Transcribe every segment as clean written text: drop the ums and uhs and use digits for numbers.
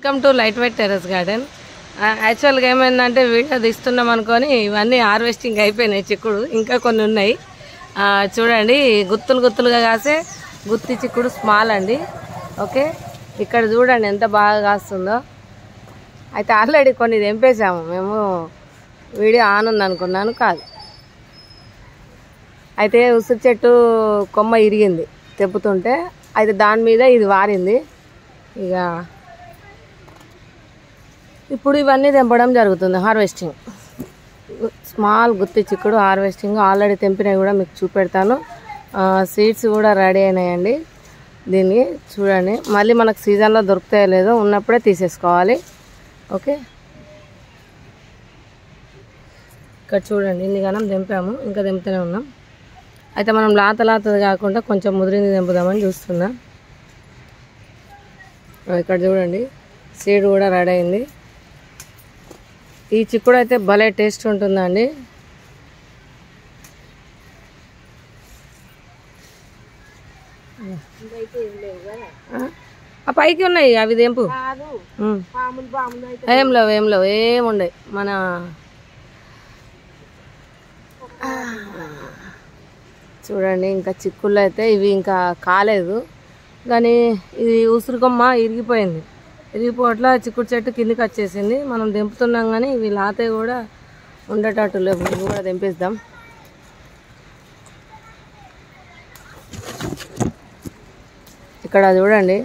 Welcome to light weight terrace garden. యాక్చువల్గా ఏమైందంటే video తీస్తున్నాం అనుకొని ఇవన్నీ హార్వెస్టింగ్ అయిపోయినాయి. చిక్కుడు ఇంకా కొన్ని ఉన్నాయి. చూడండి, గుత్తులుగా కాసే గుత్తి చిక్కుడు స్మాల్ అండి. ఓకే, ఇక్కడ చూడండి ఎంత బాగా కాస్తుందో. అయితే ఆల్రెడీ కొన్ని తెంపేసాము మేము. వీడియో ఆన్ ఉంది అనుకున్నాను, కాదు. అయితే ఉసిరి చెట్టు కొమ్మ ఇరిగింది తెప్పుతుంటే. అయితే దాని మీద ఇది వారింది. ఇక ఇప్పుడు ఇవన్నీ తెంపడం జరుగుతుంది, హార్వెస్టింగ్. స్మాల్ గుత్తి చిక్కుడు హార్వెస్టింగ్ ఆల్రెడీ తెంపినవి కూడా మీకు చూపెడతాను. సీడ్స్ కూడా రెడీ అయినాయండి. దీన్ని చూడండి, మళ్ళీ మనకు సీజన్లో దొరుకుతాయో లేదో, ఉన్నప్పుడే తీసేసుకోవాలి. ఓకే, ఇక్కడ చూడండి ఇన్ని గనం తెంపాము, ఇంకా తెంపుతూనే ఉన్నాం. అయితే మనం లాతది కాకుండా కొంచెం ముదిరింది తెంపుదామని చూస్తున్నా. ఇక్కడ చూడండి సీడ్ కూడా రెడీ అయింది. ఈ చిక్కుడు అయితే భలే టేస్ట్ ఉంటుందండి. ఆ పైకి ఉన్నాయి అవి తెంపు. ఏం లేవు ఏముండే. మన చూడండి ఇంకా చిక్కుళ్ళు అయితే ఇవి ఇంకా కాలేదు, కానీ ఇది ఉసిరి కొమ్మ ఇరిగిపోయింది. ఇరిగిపోవట్లా చిక్కుడు చెట్టు కిందికి వచ్చేసింది. మనం తెంపుతున్నాం కానీ ఇవి లాతే కూడా ఉండేటట్టు లేవు. ఇవి కూడా తెంపేద్దాం. ఇక్కడ చూడండి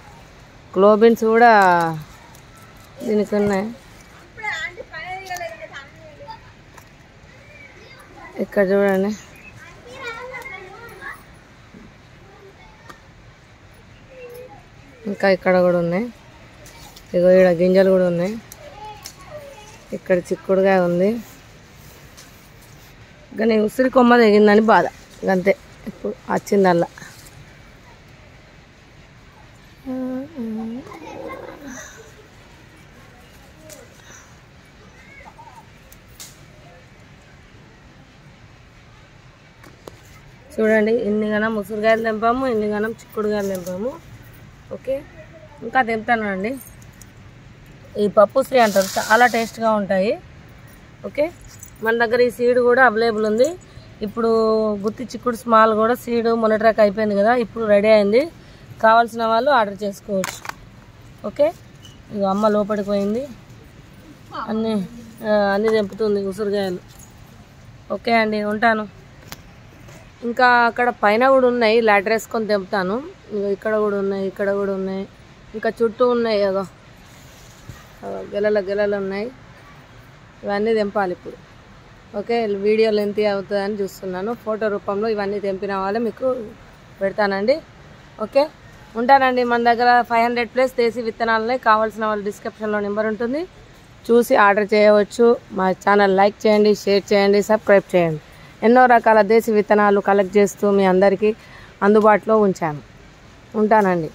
గ్లోబిన్స్ కూడా దీనికి ఉన్నాయి. ఇక్కడ చూడండి ఇంకా ఇక్కడ కూడా ఉన్నాయి. ఇగో ఇక్కడ గింజలు కూడా ఉన్నాయి. ఇక్కడ చిక్కుడుగా ఉంది, కానీ ఉసిరి కొమ్మ తెగిందని బాధ అంతే. ఇప్పుడు వచ్చిందల్లా. చూడండి ఇన్ని గనం ఉసిరికాయలు తెంపాము, ఇన్ని గనం చిక్కుడుకాయలు తెంపాము. ఓకే, ఇంకా తెంపుతానండి. ఈ పప్పు శ్రీ అంటారు, చాలా టేస్ట్గా ఉంటాయి. ఓకే, మన దగ్గర ఈ సీడ్ కూడా అవైలబుల్ ఉంది. ఇప్పుడు గుత్తి చిక్కుడు స్మాల్ కూడా సీడ్ మొన్నటిదాకా అయిపోయింది కదా, ఇప్పుడు రెడీ అయింది. కావాల్సిన వాళ్ళు ఆర్డర్ చేసుకోవచ్చు. ఓకే, ఇక అమ్మ లోపలికి పోయింది, అన్నీ తెంపుతుంది ఉసిరికాయలు. ఓకే అండి, ఉంటాను. ఇంకా అక్కడ పైన కూడా ఉన్నాయి, లాడర్ వేసుకొని తెంపుతాను. ఇక్కడ కూడా ఉన్నాయి, ఇక్కడ కూడా ఉన్నాయి, ఇంకా చుట్టూ ఉన్నాయి. ఏదో గెలలు ఉన్నాయి. ఇవన్నీ తెంపాలి ఇప్పుడు. ఓకే, వీడియో లెంత్ అవుతుందని చూస్తున్నాను. ఫోటో రూపంలో ఇవన్నీ తెంపిన వాళ్ళే మీకు పెడతానండి. ఓకే, ఉంటానండి. మన దగ్గర 500+ దేశీ విత్తనాలనే. కావాల్సిన వాళ్ళు డిస్క్రిప్షన్లో నెంబర్ ఉంటుంది, చూసి ఆర్డర్ చేయవచ్చు. మా ఛానల్ లైక్ చేయండి, షేర్ చేయండి, సబ్స్క్రైబ్ చేయండి. ఎన్నో రకాల దేశీ విత్తనాలు కలెక్ట్ చేస్తూ మీ అందరికీ అందుబాటులో ఉంచాను. ఉంటానండి.